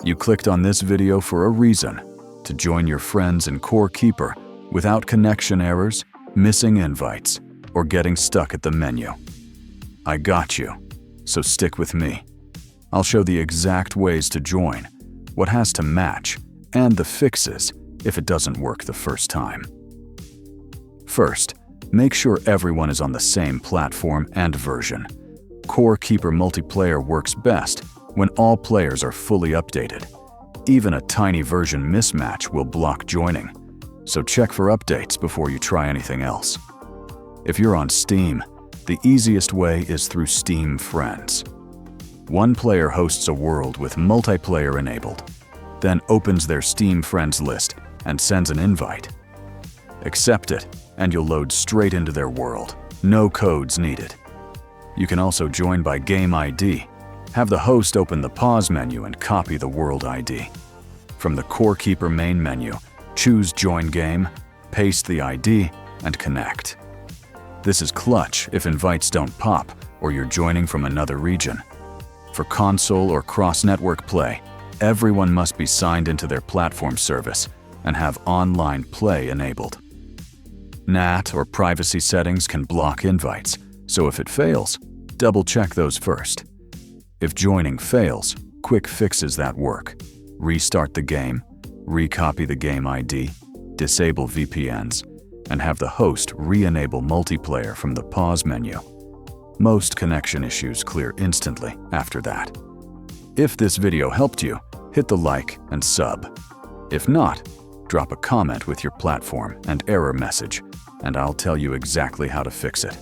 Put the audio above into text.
You clicked on this video for a reason, to join your friends in Core Keeper without connection errors, missing invites, or getting stuck at the menu. I got you, so stick with me. I'll show the exact ways to join, what has to match, and the fixes if it doesn't work the first time. First, make sure everyone is on the same platform and version. Core Keeper multiplayer works best when all players are fully updated. Even a tiny version mismatch will block joining, so check for updates before you try anything else. If you're on Steam, the easiest way is through Steam Friends. One player hosts a world with multiplayer enabled, then opens their Steam Friends list and sends an invite. Accept it, and you'll load straight into their world. No codes needed. You can also join by game ID. Have the host open the pause menu and copy the world ID. From the Core Keeper main menu, choose Join Game, paste the ID, and connect. This is clutch if invites don't pop or you're joining from another region. For console or cross-network play, everyone must be signed into their platform service and have online play enabled. NAT or privacy settings can block invites, so if it fails, double-check those first. If joining fails, quick fixes that work. Restart the game, recopy the game ID, disable VPNs, and have the host re-enable multiplayer from the pause menu. Most connection issues clear instantly after that. If this video helped you, hit the like and sub. If not, drop a comment with your platform and error message, and I'll tell you exactly how to fix it.